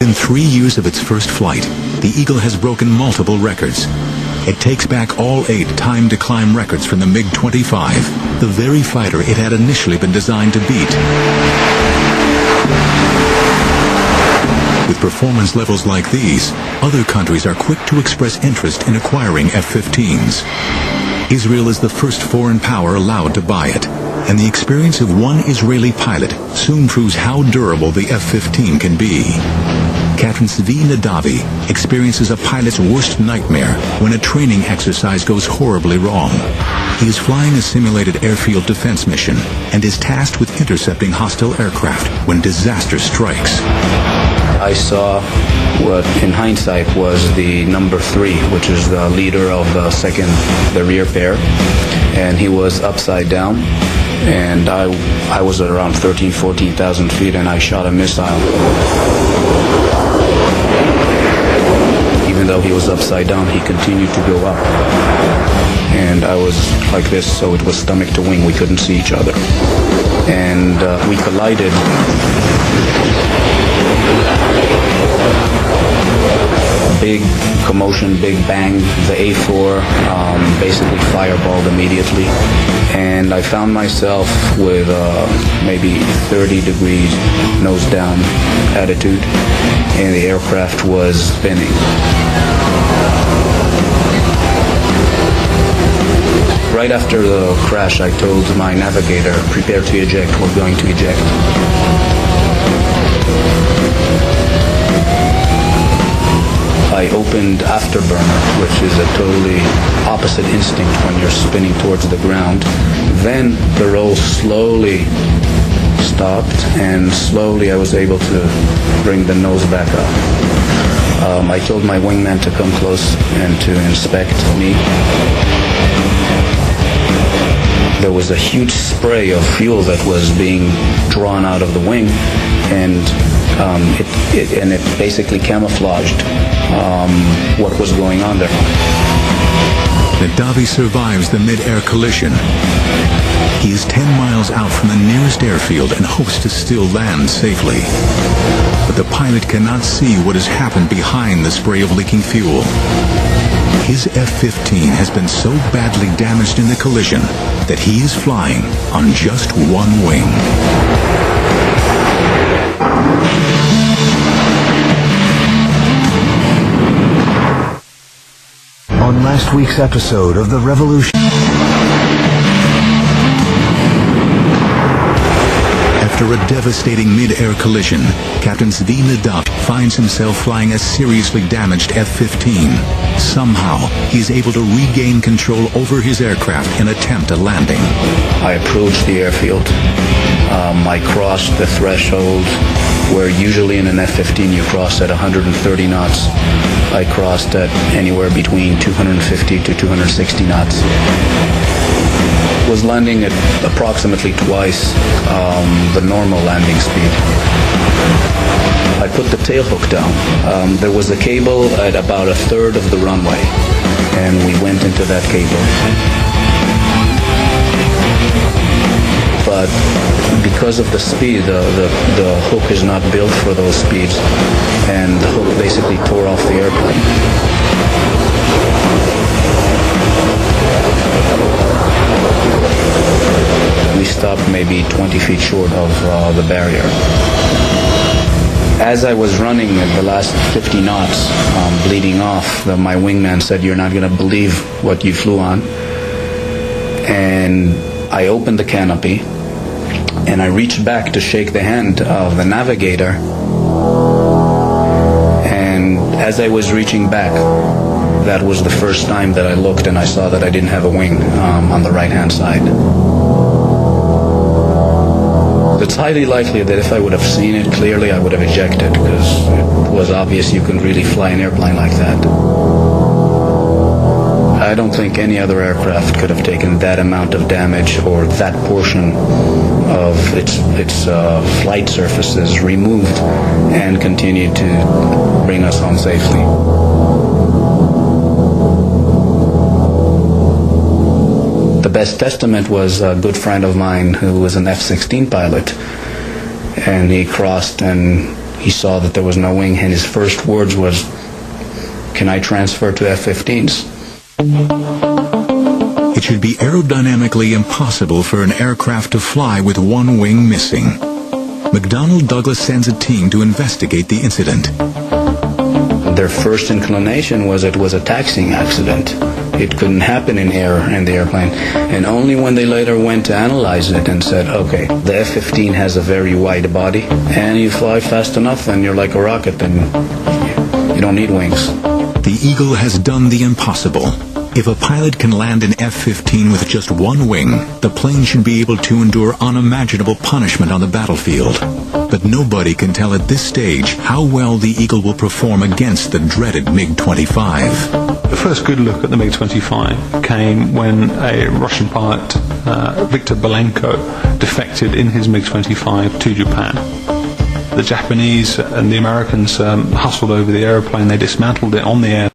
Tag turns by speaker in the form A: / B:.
A: In 3 years of its first flight, the Eagle has broken multiple records. It takes back all 8 time-to-climb records from the MiG-25, the very fighter it had initially been designed to beat. With performance levels like these, other countries are quick to express interest in acquiring F-15s. Israel is the first foreign power allowed to buy it, and the experience of one Israeli pilot soon proves how durable the F-15 can be. Captain Zvi Nadavi experiences a pilot's worst nightmare when a training exercise goes horribly wrong. He is flying a simulated airfield defense mission and is tasked with intercepting hostile aircraft when disaster strikes.
B: I saw what in hindsight was the number 3, which is the leader of the rear pair, and he was upside down, and I was at around 14,000 feet, and I shot a missile. Even though he was upside down, he continued to go up. And I was like this, so it was stomach to wing. We couldn't see each other. And we collided. Big commotion, big bang. The A4 basically fireballed immediately. And I found myself with maybe 30 degrees nose down attitude, and the aircraft was spinning. Right after the crash, I told my navigator, prepare to eject, we're going to eject. I opened afterburner, which is a totally opposite instinct when you're spinning towards the ground. Then the roll slowly stopped, and slowly I was able to bring the nose back up. I told my wingman to come close and to inspect me. There was a huge spray of fuel that was being drawn out of the wing, and it basically camouflaged what was going on there.
A: Nadavi survives the mid-air collision. He is 10 miles out from the nearest airfield and hopes to still land safely. But the pilot cannot see what has happened behind the spray of leaking fuel. His F-15 has been so badly damaged in the collision that he is flying on just one wing.
C: On last week's episode of The Revolution.
A: After a devastating mid-air collision, Captain Zvi Nadavi finds himself flying a seriously damaged F-15. Somehow, he is able to regain control over his aircraft and attempt a landing.
B: I approached the airfield. I crossed the threshold where usually in an F-15 you cross at 130 knots. I crossed at anywhere between 250 to 260 knots. Was landing at approximately twice the normal landing speed. I put the tail hook down. There was a cable at about 1/3 of the runway, and we went into that cable. But because of the speed, the hook is not built for those speeds, and the hook basically tore off the airplane. We stopped maybe 20 feet short of the barrier. As I was running at the last 50 knots, bleeding off, my wingman said, "You're not going to believe what you flew on." And I opened the canopy, and I reached back to shake the hand of the navigator. And as I was reaching back, that was the first time that I looked and I saw that I didn't have a wing on the right-hand side. It's highly likely that if I would have seen it clearly, I would have ejected, because it was obvious you couldn't really fly an airplane like that. I don't think any other aircraft could have taken that amount of damage or that portion of its flight surfaces removed and continued to bring us home safely. The best testament was a good friend of mine who was an F-16 pilot, and he crossed and he saw that there was no wing, and his first words was, "Can I transfer to F-15s?"
A: It should be aerodynamically impossible for an aircraft to fly with one wing missing. McDonnell Douglas sends a team to investigate the incident.
B: Their first inclination was it was a taxiing accident. It couldn't happen in air in the airplane. And only when they later went to analyze it and said, okay, the F-15 has a very wide body, and you fly fast enough, then you're like a rocket, then you don't need wings.
A: The Eagle has done the impossible. If a pilot can land an F-15 with just one wing, the plane should be able to endure unimaginable punishment on the battlefield. But nobody can tell at this stage how well the Eagle will perform against the dreaded MiG-25.
D: The first good look at the MiG-25 came when a Russian pilot, Viktor Belenko, defected in his MiG-25 to Japan. The Japanese and the Americans hustled over the aeroplane. They dismantled it on the air.